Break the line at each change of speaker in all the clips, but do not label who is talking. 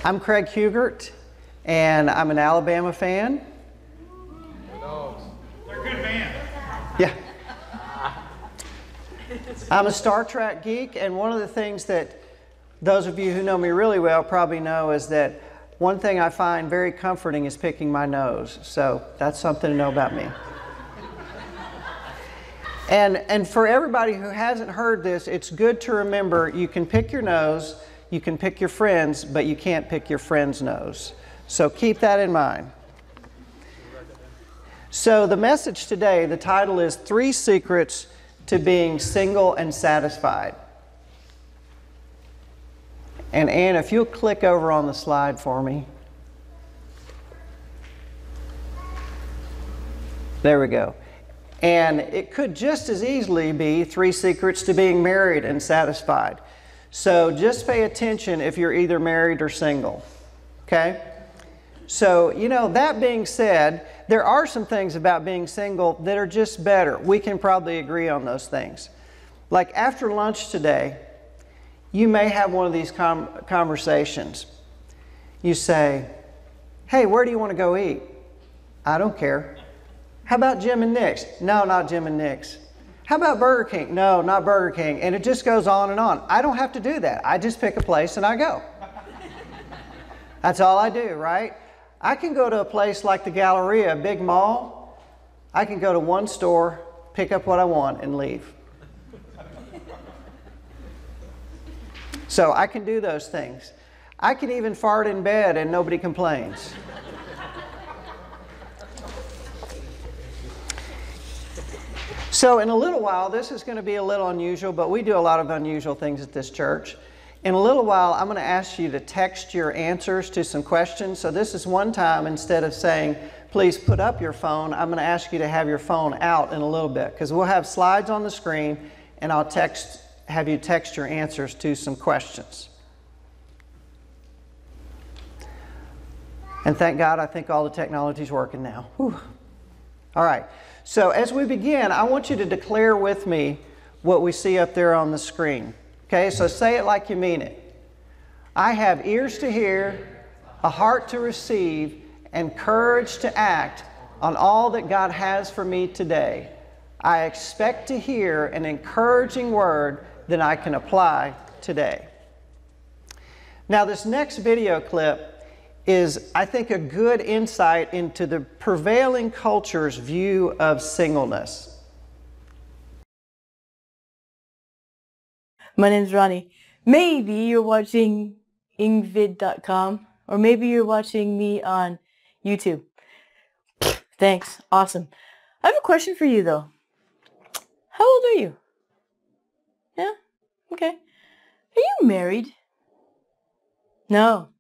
I'm Craig Hugert, and I'm an Alabama fan.
They're a good band.
Yeah. I'm a Star Trek geek, and one of the things that those of you who know me really well probably know is that one thing I find very comforting is picking my nose. So that's something to know about me. And for everybody who hasn't heard this, it's good to remember you can pick your nose, you can pick your friends, but you can't pick your friend's nose. So keep that in mind. So the message today, the title is 3 Secrets to Being Single and Satisfied. And Ann, if you'll click over on the slide for me. There we go. And it could just as easily be 3 secrets to being married and satisfied. So just pay attention if you're either married or single. Okay? So, that being said, there are some things about being single that are just better. We can probably agree on those things. Like after lunch today, you may have one of these conversations. You say, hey, where do you want to go eat? I don't care. How about Jim and Nick's? No, not Jim and Nick's. How about Burger King? No, not Burger King. And it just goes on and on. I don't have to do that. I just pick a place and I go. That's all I do, right? I can go to a place like the Galleria, a big mall. I can go to one store, pick up what I want, and leave. So I can do those things. I can even fart in bed and nobody complains. So in a little while, this is going to be a little unusual, but we do a lot of unusual things at this church. In a little while, I'm going to ask you to text your answers to some questions. So this is one time, instead of saying, please put up your phone, I'm going to ask you to have your phone out in a little bit, because we'll have slides on the screen, and I'll have you text your answers to some questions. And thank God, I think all the technology's working now. Whew. All right. So as we begin, I want you to declare with me what we see up there on the screen. Okay, so say it like you mean it. I have ears to hear, a heart to receive, and courage to act on all that God has for me today. I expect to hear an encouraging word that I can apply today. Now, this next video clip is, I think, a good insight into the prevailing culture's view of singleness.
My name's Ronnie. Maybe you're watching ingvid.com, or maybe you're watching me on YouTube. Thanks. Awesome. I have a question for you, though. How old are you? Yeah? Okay. Are you married? No.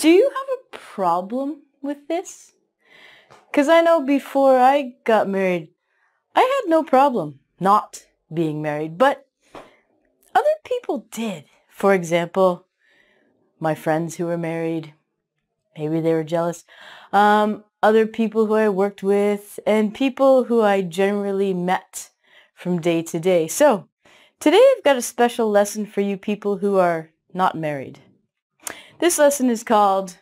Do you have a problem with this? Because I know before I got married, I had no problem not being married, but other people did. For example, my friends who were married, maybe they were jealous. Other people who I worked with, and people who I generally met from day to day. So, today I've got a special lesson for you people who are not married. This lesson is called,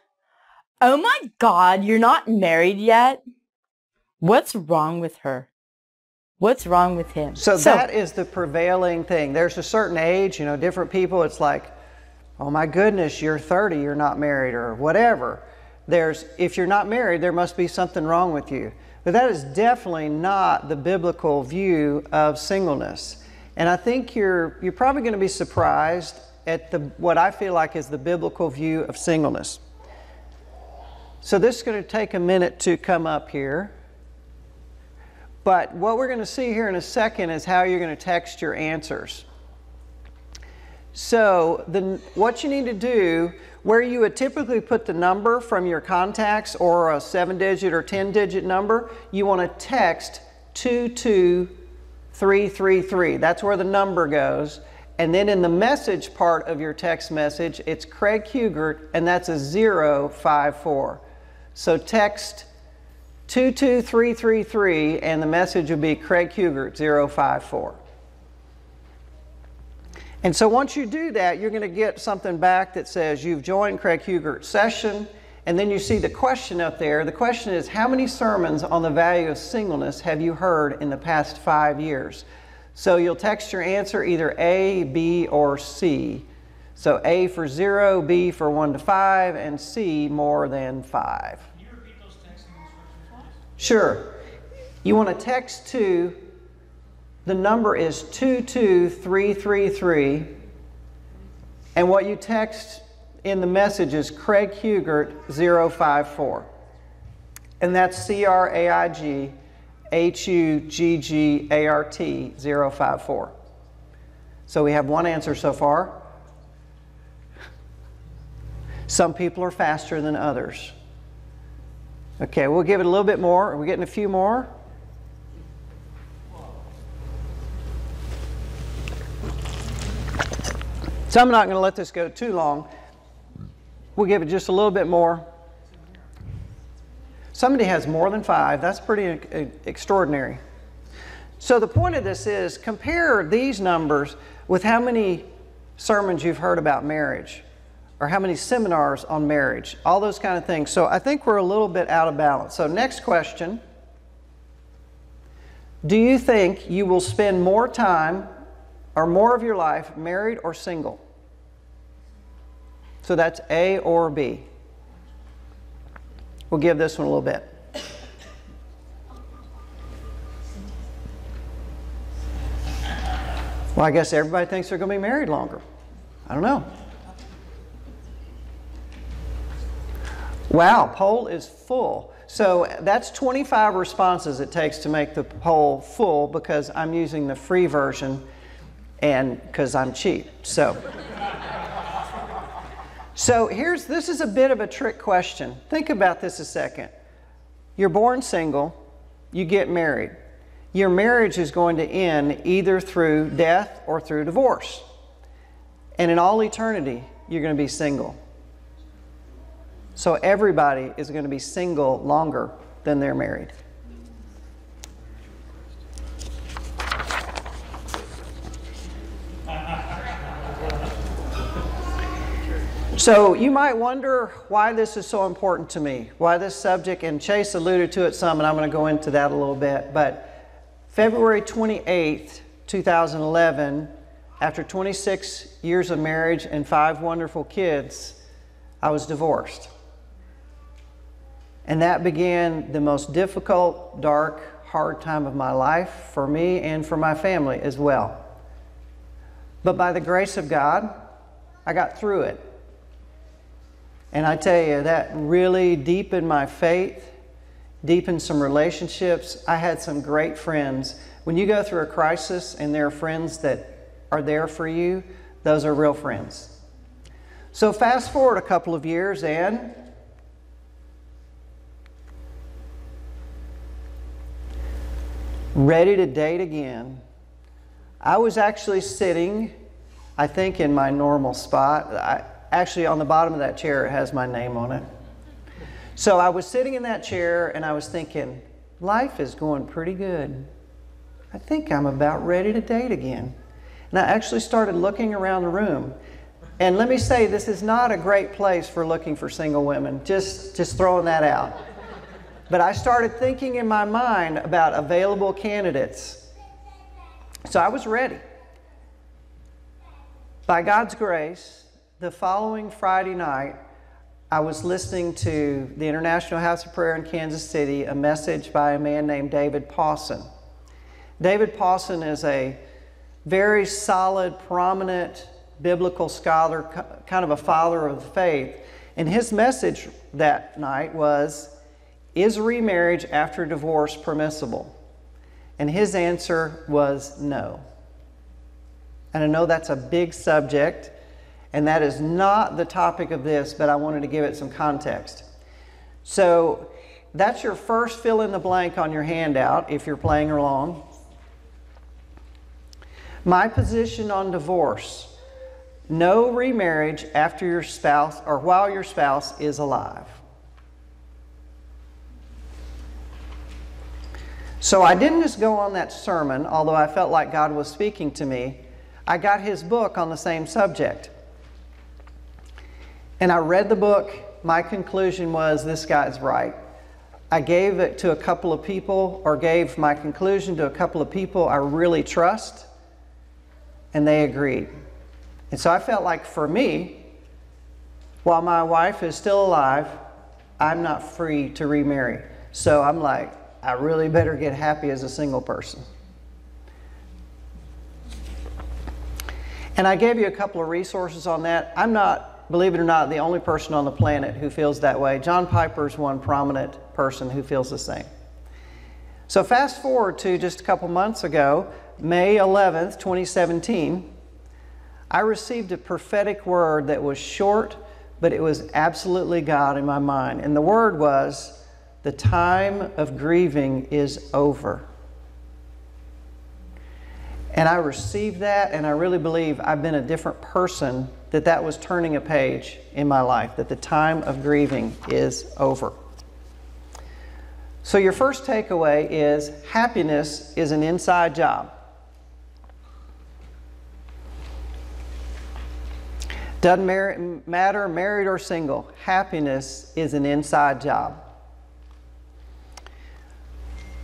"Oh my God, you're not married yet? What's wrong with her? What's wrong with him?"
So that is the prevailing thing. There's a certain age, different people, it's like, oh my goodness, you're 30, you're not married, or whatever. If you're not married, there must be something wrong with you. But that is definitely not the biblical view of singleness. And I think you're probably going to be surprised at what I feel like is the biblical view of singleness. So this is going to take a minute to come up here. But what we're going to see here in a second is how you're going to text your answers. So what you need to do, where you would typically put the number from your contacts or a 7-digit or 10-digit number, you want to text 22333. That's where the number goes. And then in the message part of your text message, it's Craig Hugert, and that's a 054. So text 22333, and the message will be Craig Hugert 054. And so once you do that, you're going to get something back that says you've joined Craig Hugert's session, and then you see the question up there. The question is, how many sermons on the value of singleness have you heard in the past 5 years? So you'll text your answer either A, B, or C. So A for 0, B for 1 to 5, and C more than 5.
Can you repeat those texting instructions, please?
Sure. You want to text to, the number is 22333, and what you text in the message is Craig Hugert 054. And that's CRAIG HUGGART 054. So we have one answer so far. Some people are faster than others. Okay, we'll give it a little bit more. Are we getting a few more? So I'm not going to let this go too long. We'll give it just a little bit more. Somebody has more than 5. That's pretty extraordinary. So the point of this is compare these numbers with how many sermons you've heard about marriage, or how many seminars on marriage, all those kind of things. So I think we're a little bit out of balance. So next question. Do you think you will spend more time or more of your life married or single? So that's A or B. We'll give this one a little bit. Well, I guess everybody thinks they're going to be married longer. I don't know. Wow, poll is full. So that's 25 responses it takes to make the poll full, because I'm using the free version and because I'm cheap. So this is a bit of a trick question. Think about this a second. You're born single, you get married. Your marriage is going to end either through death or through divorce. And in all eternity, you're going to be single. So everybody is going to be single longer than they're married. So you might wonder why this is so important to me, why this subject, and Chase alluded to it some, and I'm going to go into that a little bit. But February 28th, 2011, after 26 years of marriage and 5 wonderful kids, I was divorced. And that began the most difficult, dark, hard time of my life for me and for my family as well. But by the grace of God, I got through it. And I tell you, that really deepened my faith, deepened some relationships. I had some great friends. When you go through a crisis and there are friends that are there for you, those are real friends. So fast forward a couple of years, and ready to date again. I was actually sitting, I think, in my normal spot. Actually, on the bottom of that chair, it has my name on it. So I was sitting in that chair and I was thinking, life is going pretty good. I think I'm about ready to date again. And I actually started looking around the room. And let me say, this is not a great place for looking for single women. Just throwing that out. But I started thinking in my mind about available candidates. So I was ready. By God's grace, the following Friday night, I was listening to the International House of Prayer in Kansas City, a message by a man named David Pawson. David Pawson is a very solid, prominent biblical scholar, kind of a father of the faith. And his message that night was, is remarriage after divorce permissible? And his answer was no. And I know that's a big subject, and that is not the topic of this, but I wanted to give it some context. So that's your first fill in the blank on your handout if you're playing along. My position on divorce: no remarriage after your spouse or while your spouse is alive. So I didn't just go on that sermon, although I felt like God was speaking to me. I got his book on the same subject. And I read the book. My conclusion was, this guy's right. I gave it to a couple of people, or gave my conclusion to a couple of people I really trust, and they agreed. And so I felt like for me, while my wife is still alive, I'm not free to remarry. So I'm like, I really better get happy as a single person. And I gave you a couple of resources on that. I'm not, believe it or not, the only person on the planet who feels that way. John Piper's one prominent person who feels the same. So fast forward to just a couple months ago, May 11th, 2017, I received a prophetic word that was short, but it was absolutely God in my mind. And the word was, the time of grieving is over. And I received that, and I really believe I've been a different person, that was turning a page in my life, that the time of grieving is over. So your first takeaway is, happiness is an inside job. Doesn't matter, married or single, happiness is an inside job.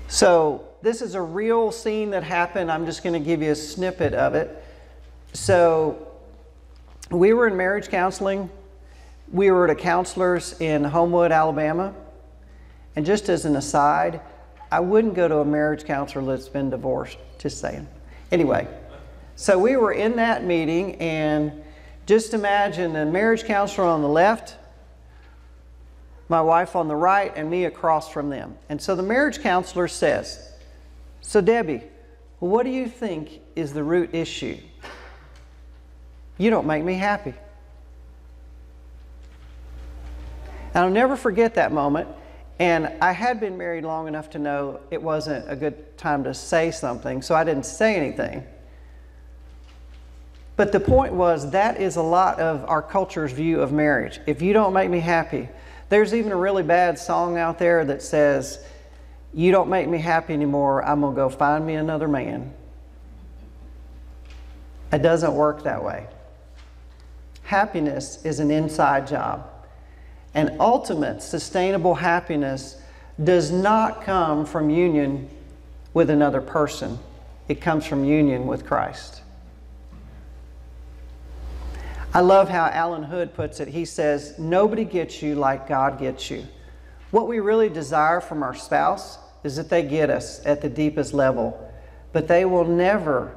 So this is a real scene that happened. I'm just going to give you a snippet of it. So we were in marriage counseling. We were at a counselor's in Homewood, Alabama. And just as an aside, I wouldn't go to a marriage counselor that's been divorced, just saying. Anyway, so we were in that meeting, and just imagine the marriage counselor on the left, my wife on the right, and me across from them. And so the marriage counselor says, so Debbie, what do you think is the root issue? You don't make me happy. And I'll never forget that moment. And I had been married long enough to know it wasn't a good time to say something, so I didn't say anything. But the point was, that is a lot of our culture's view of marriage. If you don't make me happy. There's even a really bad song out there that says, you don't make me happy anymore, I'm going to go find me another man. It doesn't work that way. Happiness is an inside job. And ultimate sustainable happiness does not come from union with another person. It comes from union with Christ. I love how Alan Hood puts it. He says, nobody gets you like God gets you. What we really desire from our spouse is that they get us at the deepest level, but they will never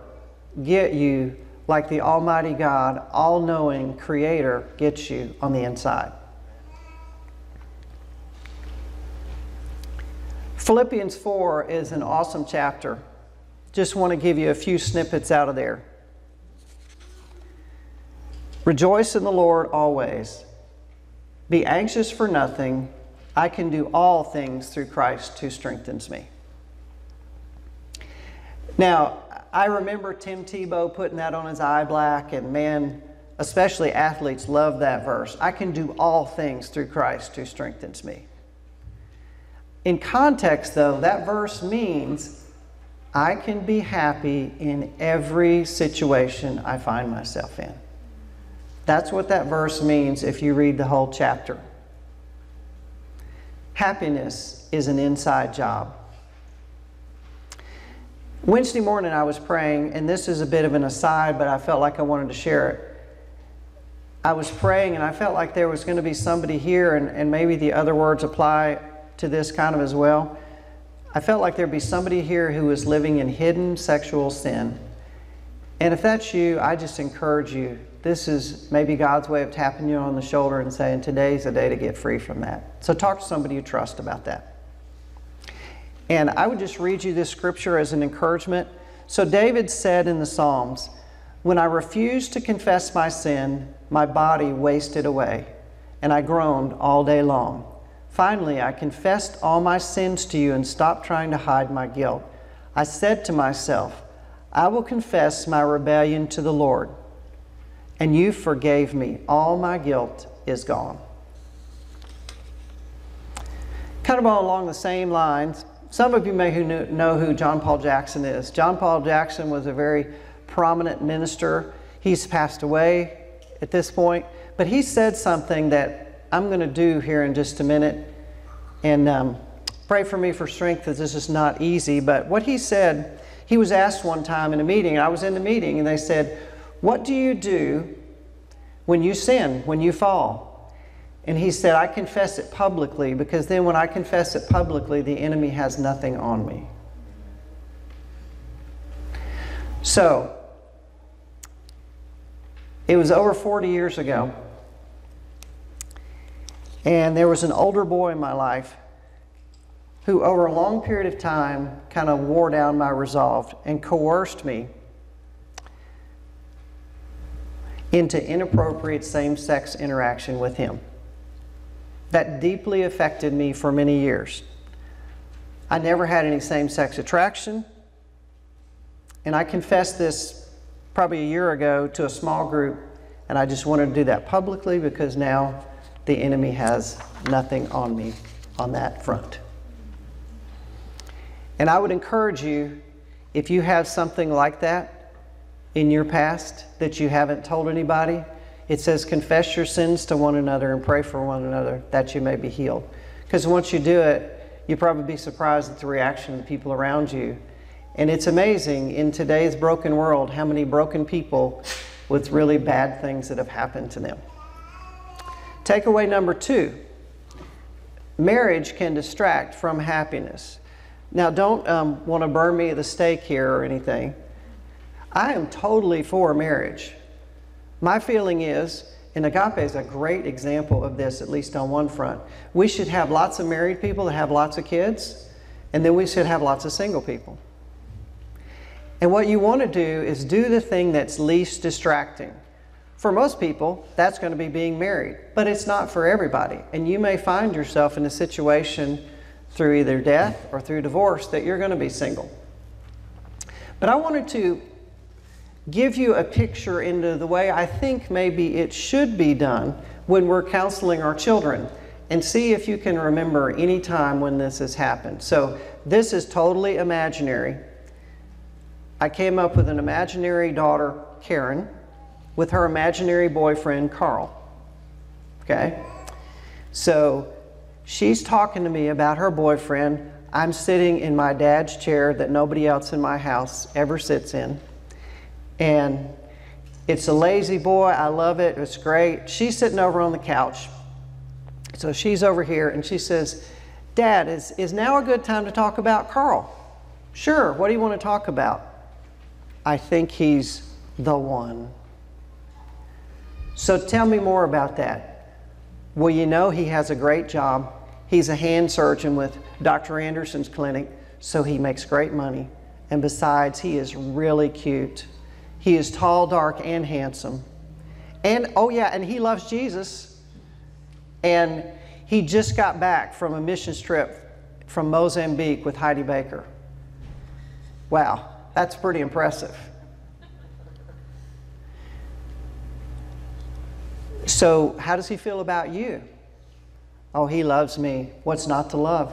get you like the Almighty God, all-knowing Creator, gets you on the inside. Philippians 4 is an awesome chapter. Just want to give you a few snippets out of there. Rejoice in the Lord always. Be anxious for nothing. I can do all things through Christ who strengthens me. Now, I remember Tim Tebow putting that on his eye black, and man, especially athletes love that verse. I can do all things through Christ who strengthens me. In context, though, that verse means I can be happy in every situation I find myself in. That's what that verse means if you read the whole chapter. Happiness is an inside job. Wednesday morning I was praying, and this is a bit of an aside, but I felt like I wanted to share it. I was praying, and I felt like there was going to be somebody here, and maybe the other words apply to this kind of as well. I felt like there'd be somebody here who was living in hidden sexual sin. And if that's you, I just encourage you. This is maybe God's way of tapping you on the shoulder and saying, today's a day to get free from that. So talk to somebody you trust about that. And I would just read you this scripture as an encouragement. So David said in the Psalms, when I refused to confess my sin, my body wasted away, and I groaned all day long. Finally, I confessed all my sins to you and stopped trying to hide my guilt. I said to myself, I will confess my rebellion to the Lord, and you forgave me. All my guilt is gone. Kind of along the same lines, some of you may know who John Paul Jackson is. John Paul Jackson was a very prominent minister. He's passed away at this point, but he said something that I'm going to do here in just a minute. And pray for me for strength, because this is not easy. But what he said, he was asked one time in a meeting, and I was in the meeting, and they said, what do you do when you sin, when you fall? And he said, I confess it publicly, because then when I confess it publicly, the enemy has nothing on me. So, it was over 40 years ago, and there was an older boy in my life who over a long period of time kind of wore down my resolve and coerced me into inappropriate same-sex interaction with him. That deeply affected me for many years. I never had any same-sex attraction, and I confessed this probably a year ago to a small group, and I just wanted to do that publicly because now the enemy has nothing on me on that front. And I would encourage you, if you have something like that in your past that you haven't told anybody, it says confess your sins to one another and pray for one another that you may be healed. Because once you do it, you'll probably be surprised at the reaction of the people around you. And it's amazing in today's broken world how many broken people with really bad things that have happened to them. Takeaway number 2, marriage can distract from happiness. Now, don't want to burn me at the stake here or anything. I am totally for marriage. My feeling is, and Agape is a great example of this, at least on one front. We should have lots of married people that have lots of kids, and then we should have lots of single people. And what you want to do is do the thing that's least distracting. For most people, that's going to be being married, but it's not for everybody. And you may find yourself in a situation through either death or through divorce that you're going to be single. But I wanted to give you a picture into the way I think maybe it should be done when we're counseling our children, and see if you can remember any time when this has happened. So this is totally imaginary. I came up with an imaginary daughter, Karen, with her imaginary boyfriend, Carl. Okay? So she's talking to me about her boyfriend. I'm sitting in my dad's chair that nobody else in my house ever sits in. And it's a lazy boy. I love it. It's great. She's sitting over on the couch. So she's over here and she says, Dad, is now a good time to talk about Carl? Sure. What do you want to talk about? I think he's the one. So tell me more about that. Well, you know, he has a great job. He's a hand surgeon with Dr. Anderson's clinic, so he makes great money. And besides, he is really cute. He is tall, dark, and handsome. And, oh yeah, and he loves Jesus. And he just got back from a missions trip from Mozambique with Heidi Baker. Wow, that's pretty impressive. So how does he feel about you? Oh, he loves me. What's not to love?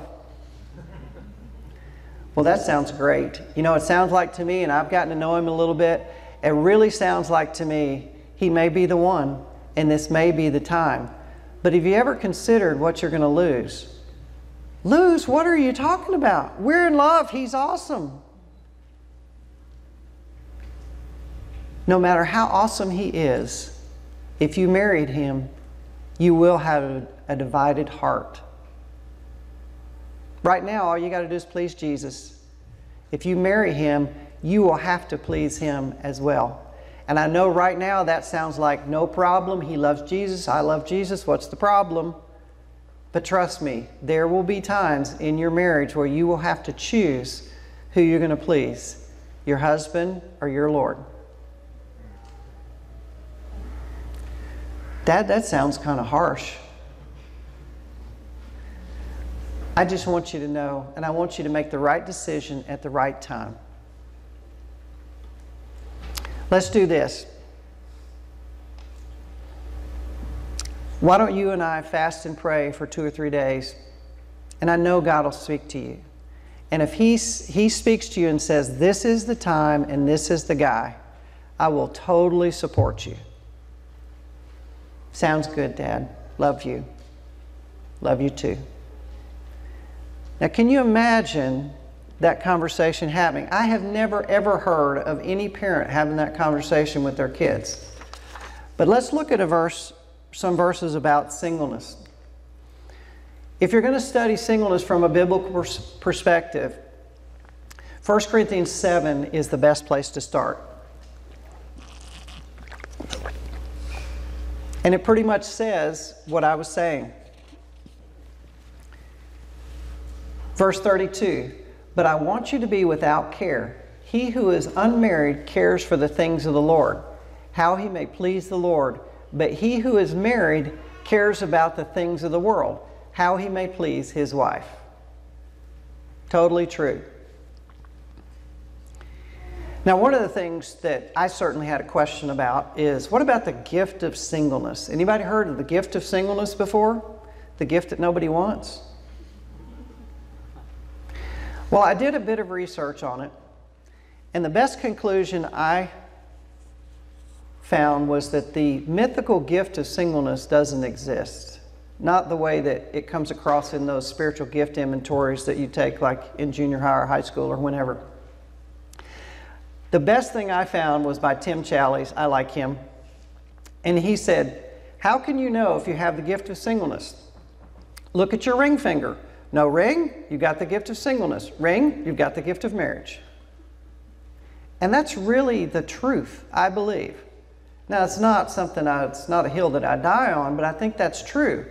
Well, that sounds great. You know, it sounds like to me, and I've gotten to know him a little bit, it really sounds like to me he may be the one, and this may be the time. But have you ever considered what you're going to lose? Lose? What are you talking about? We're in love. He's awesome. No matter how awesome he is, if you married him, you will have a divided heart. Right now, all you got to do is please Jesus. If you marry him, you will have to please him as well. And I know right now that sounds like no problem. He loves Jesus. I love Jesus. What's the problem? But trust me, there will be times in your marriage where you will have to choose who you're going to please, your husband or your Lord. Dad, that sounds kind of harsh. I just want you to know, and I want you to make the right decision at the right time. Let's do this. Why don't you and I fast and pray for 2 or 3 days, and I know God will speak to you. And if He speaks to you and says, this is the time and this is the guy, I will totally support you. Sounds good, Dad. Love you. Love you too. Now, can you imagine that conversation happening? I have never ever heard of any parent having that conversation with their kids. But let's look at some verses about singleness. If you're going to study singleness from a biblical perspective, 1 Corinthians 7 is the best place to start. And it pretty much says what I was saying. Verse 32, but I want you to be without care. He who is unmarried cares for the things of the Lord, how he may please the Lord. But he who is married cares about the things of the world, how he may please his wife. Totally true. Now, one of the things that I certainly had a question about is, what about the gift of singleness? Anybody heard of the gift of singleness before? The gift that nobody wants? Well, I did a bit of research on it, and the best conclusion I found was that the mythical gift of singleness doesn't exist. Not the way that it comes across in those spiritual gift inventories that you take like in junior high or high school or whenever. The best thing I found was by Tim Challies. I like him. And he said, how can you know if you have the gift of singleness? Look at your ring finger. No ring, you got the gift of singleness. Ring, you've got the gift of marriage. And that's really the truth, I believe. Now, it's not it's not a hill that I die on, but I think that's true.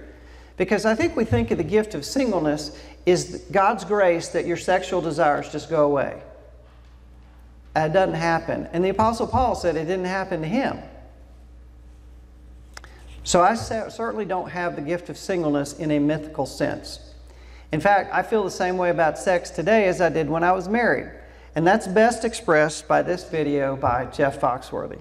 Because I think we think of the gift of singleness is God's grace that your sexual desires just go away. It doesn't happen. And the Apostle Paul said it didn't happen to him. So I certainly don't have the gift of singleness in a mythical sense. In fact, I feel the same way about sex today as I did when I was married. And that's best expressed by this video by Jeff Foxworthy.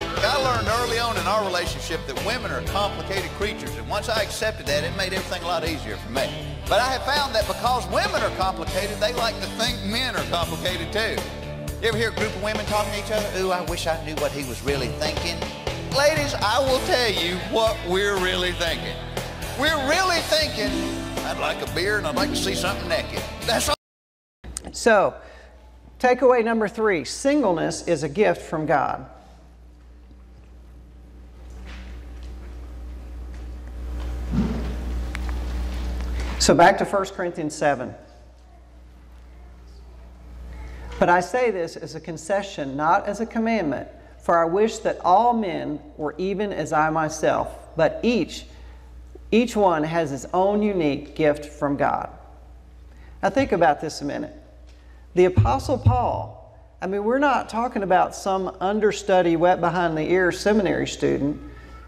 I learned early on in our relationship that women are complicated creatures, and once I accepted that, it made everything a lot easier for me. But I have found that because women are complicated, they like to think men are complicated too. You ever hear a group of women talking to each other? Ooh, I wish I knew what he was really thinking. Ladies, I will tell you what we're really thinking. We're really thinking, I'd like a beer and I'd like to see something naked. That's all.
So, takeaway number 3, singleness is a gift from God. So back to 1 Corinthians 7. But I say this as a concession, not as a commandment, for I wish that all men were even as I myself, but each one has his own unique gift from God. Now think about this a minute. The Apostle Paul, I mean, we're not talking about some understudy, wet behind the ear seminary student.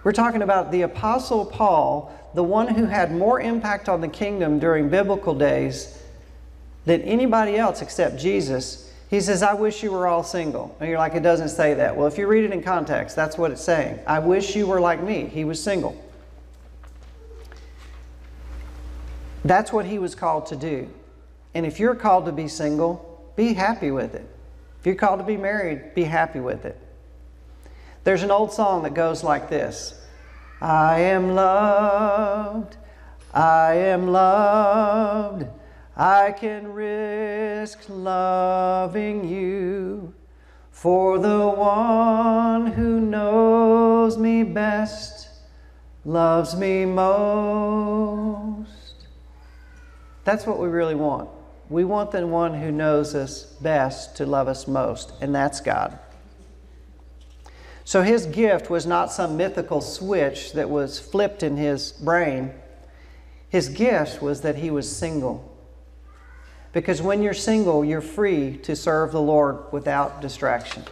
We're talking about the Apostle Paul, the one who had more impact on the kingdom during biblical days than anybody else except Jesus. He says, I wish you were all single. And you're like, it doesn't say that. Well, if you read it in context, that's what it's saying. I wish you were like me. He was single. That's what he was called to do. And if you're called to be single, be happy with it. If you're called to be married, be happy with it. There's an old song that goes like this. I am loved, I am loved, I can risk loving you, for the one who knows me best loves me most. That's what we really want. We want the one who knows us best to love us most, and that's God. So his gift was not some mythical switch that was flipped in his brain. His gift was that he was single. Because when you're single, you're free to serve the Lord without distraction.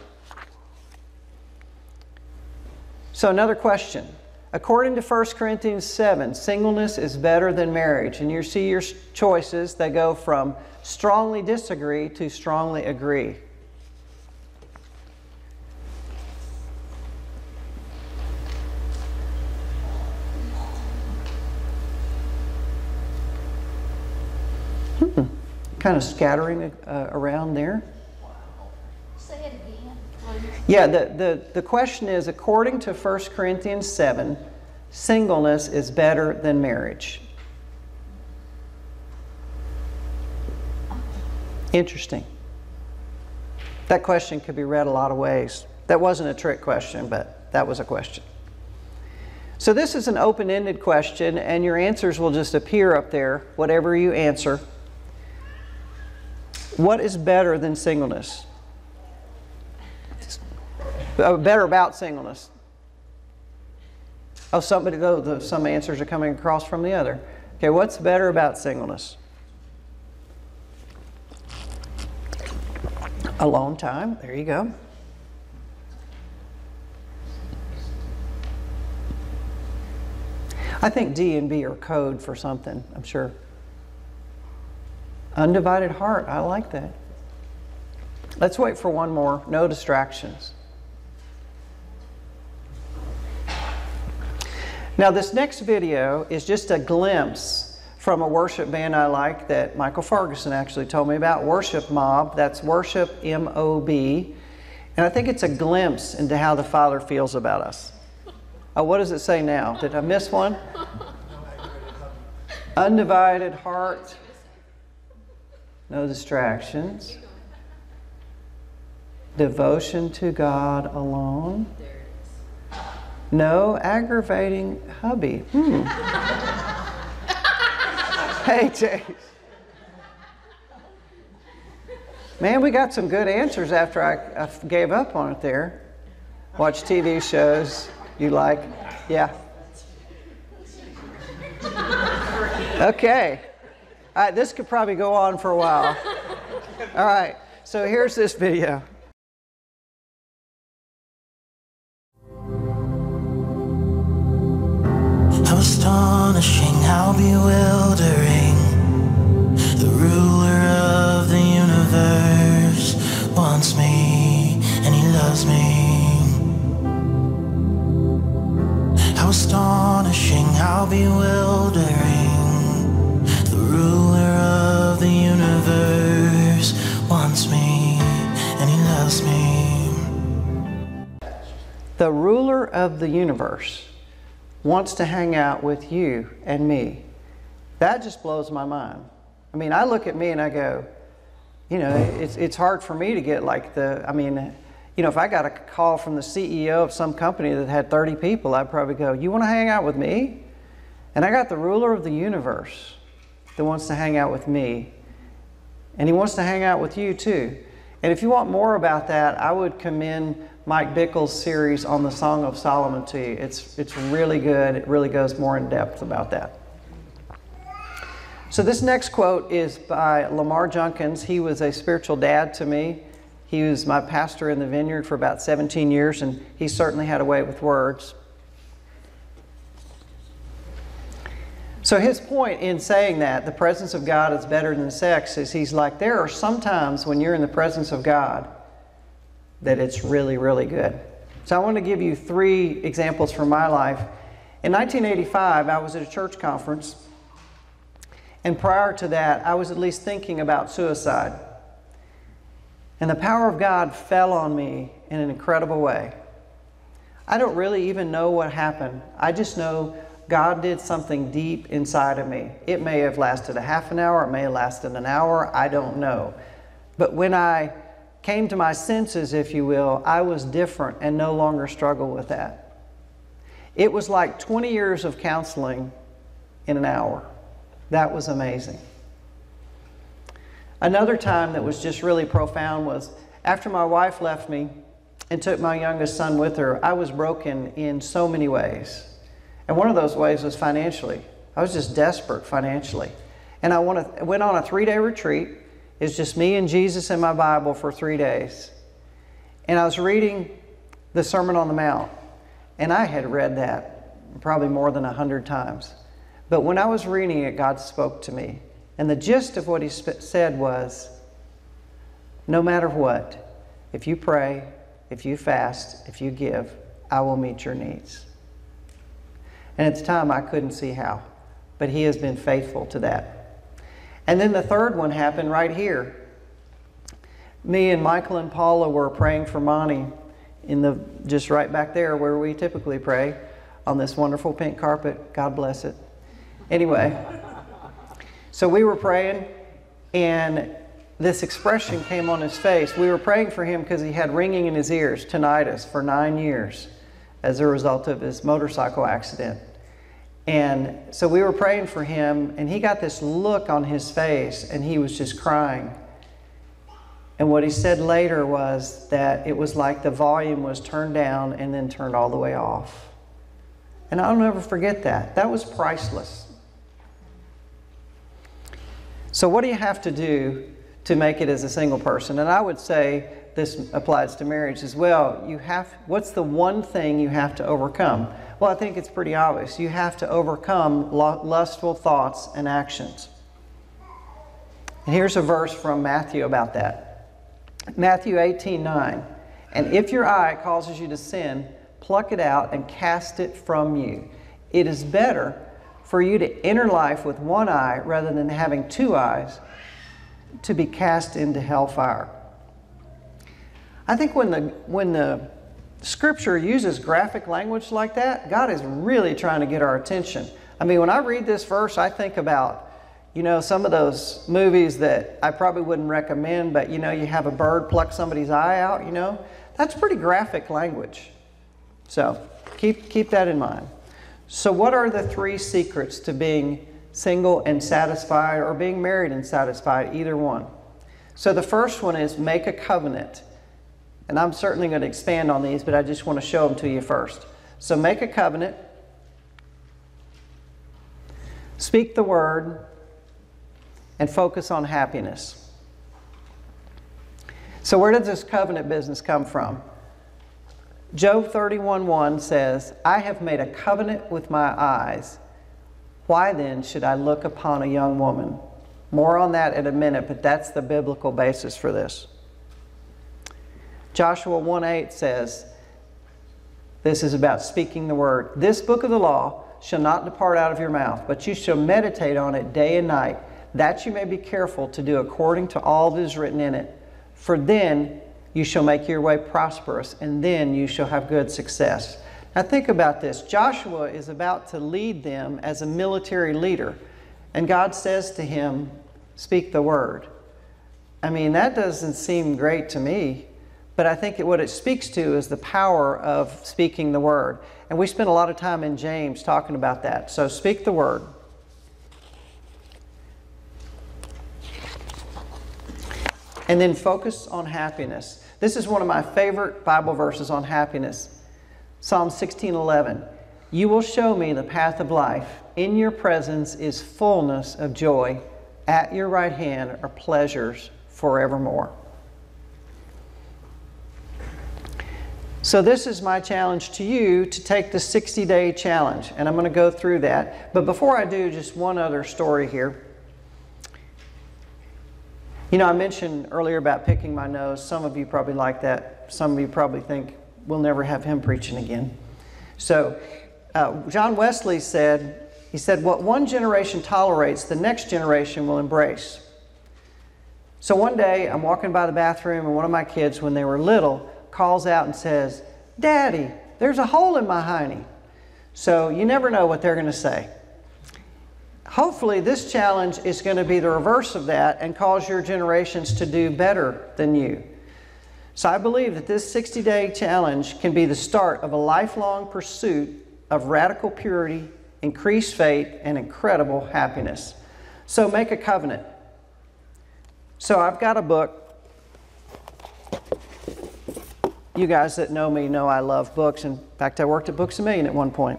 So another question. According to 1 Corinthians 7, singleness is better than marriage. And you see your choices, they go from strongly disagree to strongly agree. kind of scattering around there.
Say it again.
Yeah, the question is, according to 1 Corinthians 7, singleness is better than marriage. Interesting. That question could be read a lot of ways. That wasn't a trick question, but that was a question. So this is an open-ended question, and your answers will just appear up there, whatever you answer. What is better than singleness? Better about singleness. Oh, some answers are coming across from the other. Okay, what's better about singleness? Alone time. There you go. I think D and B are code for something, I'm sure. Undivided heart. I like that. Let's wait for one more. No distractions. Now this next video is just a glimpse from a worship band I like that Michael Ferguson actually told me about, Worship Mob. That's Worship M-O-B. And I think it's a glimpse into how the Father feels about us. Oh, what does it say now? Did I miss one? Undivided heart. No distractions. Devotion to God alone. No aggravating hubby. Hey, Chase. Man, we got some good answers after I gave up on it there. Watch TV shows you like. Yeah. Okay. All right, this could probably go on for a while. All right, so here's this video.
How astonishing, how bewildering. The ruler of the universe wants me, and he loves me. How astonishing, how bewildering. The ruler of the universe wants me, and he loves me.
The ruler of the universe wants to hang out with you and me. That just blows my mind. I mean, I look at me and I go, you know, it's hard for me to get like you know, if I got a call from the CEO of some company that had 30 people, I'd probably go, you want to hang out with me? And I got the ruler of the universe that wants to hang out with me. And he wants to hang out with you too. And if you want more about that, I would commend Mike Bickle's series on the Song of Solomon to you. It's really good. It really goes more in depth about that. So this next quote is by Lamar Junkins. He was a spiritual dad to me. He was my pastor in the vineyard for about 17 years, and he certainly had a way with words. So his point in saying that the presence of God is better than sex is he's like, there are some times when you're in the presence of God that it's really, really good. So I want to give you 3 examples from my life. In 1985, I was at a church conference, and prior to that, I was at least thinking about suicide. And the power of God fell on me in an incredible way. I don't really even know what happened. I just know God did something deep inside of me. It may have lasted a half an hour, it may have lasted an hour, I don't know. But when I came to my senses, if you will, I was different and no longer struggled with that. It was like 20 years of counseling in an hour. That was amazing. Another time that was just really profound was after my wife left me and took my youngest son with her, I was broken in so many ways. And one of those ways was financially. I was just desperate financially. And I went on a 3-day retreat. It's just me and Jesus and my Bible for 3 days. And I was reading the Sermon on the Mount. And I had read that probably more than 100 times. But when I was reading it, God spoke to me. And the gist of what he said was, no matter what, if you pray, if you fast, if you give, I will meet your needs. And at the time, I couldn't see how. But he has been faithful to that. And then the third one happened right here. Me and Michael and Paula were praying for Monty just right back there where we typically pray on this wonderful pink carpet. God bless it. Anyway, so we were praying and this expression came on his face. We were praying for him because he had ringing in his ears, tinnitus, for 9 years as a result of his motorcycle accident. And so we were praying for him, and he got this look on his face, and he was just crying. And what he said later was that it was like the volume was turned down and then turned all the way off. And I'll never forget that. That was priceless. So what do you have to do to make it as a single person? And I would say this applies to marriage as well. What's the one thing you have to overcome? Well, I think it's pretty obvious. You have to overcome lustful thoughts and actions. And here's a verse from Matthew about that. Matthew 18:9. And if your eye causes you to sin, pluck it out and cast it from you. It is better for you to enter life with one eye rather than having two eyes to be cast into hellfire. I think when the Scripture uses graphic language like that, God is really trying to get our attention. I mean, when I read this verse, I think about, some of those movies that I probably wouldn't recommend, but you have a bird pluck somebody's eye out, That's pretty graphic language. So keep that in mind. So what are the 3 secrets to being single and satisfied, or being married and satisfied, either one? So the first one is make a covenant. And I'm certainly going to expand on these, but I just want to show them to you first. So make a covenant, speak the word, and focus on happiness. So where does this covenant business come from? Job 31:1 says, I have made a covenant with my eyes. Why then should I look upon a young woman? More on that in a minute, but that's the biblical basis for this. Joshua 1:8 says, this is about speaking the word. This book of the law shall not depart out of your mouth, but you shall meditate on it day and night, that you may be careful to do according to all that is written in it. For then you shall make your way prosperous, and then you shall have good success. Now think about this. Joshua is about to lead them as a military leader, and God says to him, speak the word. I mean, that doesn't seem great to me. But I think what it speaks to is the power of speaking the word. And we spent a lot of time in James talking about that. So speak the word. And then focus on happiness. This is one of my favorite Bible verses on happiness. Psalm 16:11. You will show me the path of life. In your presence is fullness of joy. At your right hand are pleasures forevermore. So this is my challenge to you, to take the 60-day challenge. And I'm going to go through that. But before I do, just one other story here. I mentioned earlier about picking my nose. Some of you probably like that. Some of you probably think we'll never have him preaching again. So John Wesley said, what one generation tolerates, the next generation will embrace. So one day I'm walking by the bathroom, and one of my kids, when they were little, calls out and says, Daddy, there's a hole in my hiney. So you never know what they're going to say. Hopefully this challenge is going to be the reverse of that and cause your generations to do better than you. So I believe that this 60-day challenge can be the start of a lifelong pursuit of radical purity, increased faith, and incredible happiness. So make a covenant. So I've got a book. You guys that know me know I love books. In fact, I worked at Books A Million at one point.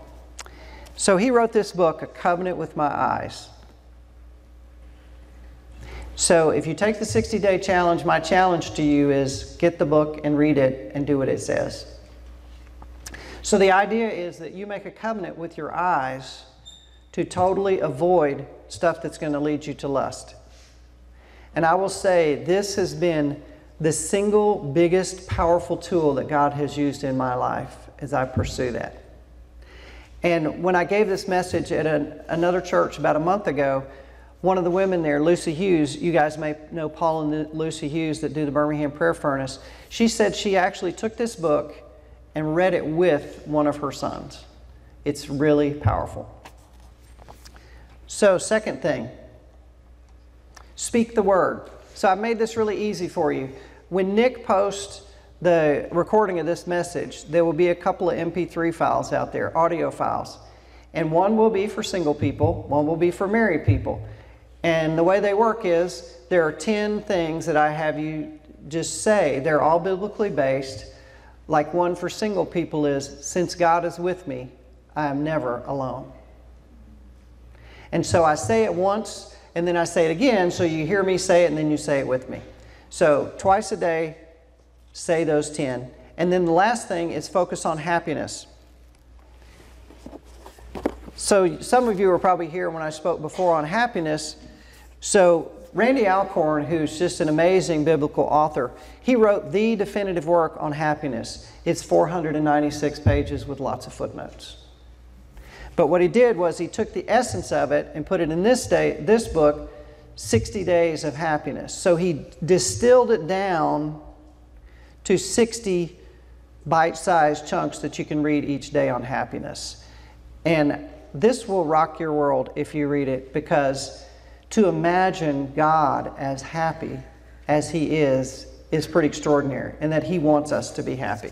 So he wrote this book, A Covenant with My Eyes. So if you take the 60-day challenge, my challenge to you is get the book and read it and do what it says. So the idea is that you make a covenant with your eyes to totally avoid stuff that's going to lead you to lust. And I will say this has been the single biggest powerful tool that God has used in my life as I pursue that. And when I gave this message at another church about a month ago, one of the women there, Lucy Hughes, you guys may know Paul and Lucy Hughes that do the Birmingham Prayer Furnace. She said she actually took this book and read it with one of her sons. It's really powerful. So, second thing, speak the word. So I've made this really easy for you. When Nick posts the recording of this message, there will be a couple of MP3 files out there, audio files. And one will be for single people, one will be for married people. And the way they work is, there are 10 things that I have you just say. They're all biblically based. Like one for single people is, since God is with me, I am never alone. And so I say it once, and then I say it again, so you hear me say it, and then you say it with me. So twice a day, say those 10. And then the last thing is focus on happiness. So some of you were probably here when I spoke before on happiness. So Randy Alcorn, who's just an amazing biblical author, he wrote the definitive work on happiness. It's 496 pages with lots of footnotes. But what he did was he took the essence of it and put it in this book, 60 Days of Happiness. So he distilled it down to 60 bite-sized chunks that you can read each day on happiness. And this will rock your world if you read it, because to imagine God as happy as He is pretty extraordinary, and that He wants us to be happy.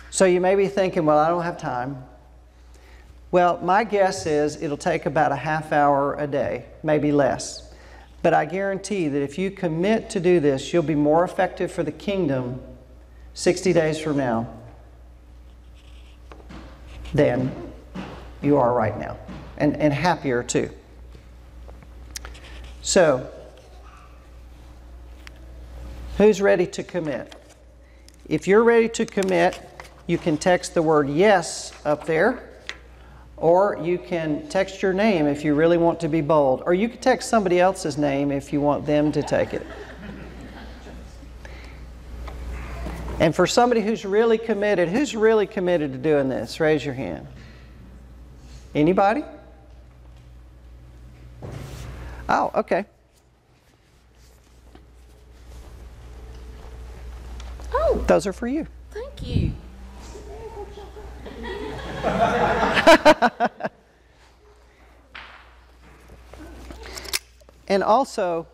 So you may be thinking, well, I don't have time. Well, my guess is it'll take about a half hour a day, maybe less. But I guarantee that if you commit to do this, you'll be more effective for the kingdom 60 days from now than you are right now, and happier too. So, who's ready to commit? If you're ready to commit, you can text the word yes up there, or you can text your name if you really want to be bold, or you can text somebody else's name if you want them to take it. And for somebody who's really committed to doing this? Raise your hand. Anybody? Oh, okay.
Oh,
Those are for you.
thank you.
And also,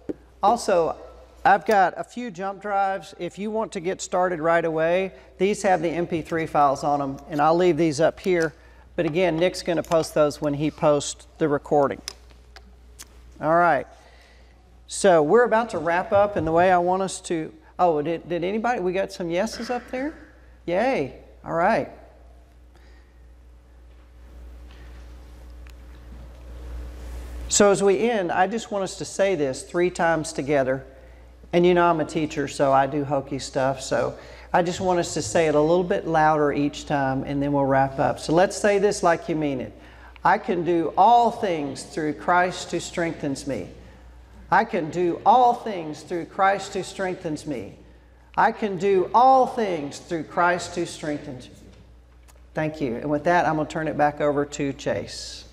I've got a few jump drives. If you want to get started right away, these have the MP3 files on them, and I'll leave these up here. But again, Nick's going to post those when he posts the recording. All right. So we're about to wrap up, and the way I want us to... Oh, did anybody... We got some yeses up there? Yay. All right. So as we end, I just want us to say this 3 times together. And you know I'm a teacher, so I do hokey stuff. So I just want us to say it a little bit louder each time, and then we'll wrap up. So let's say this like you mean it. I can do all things through Christ who strengthens me. I can do all things through Christ who strengthens me. I can do all things through Christ who strengthens me. Thank you. And with that, I'm going to turn it back over to Chase.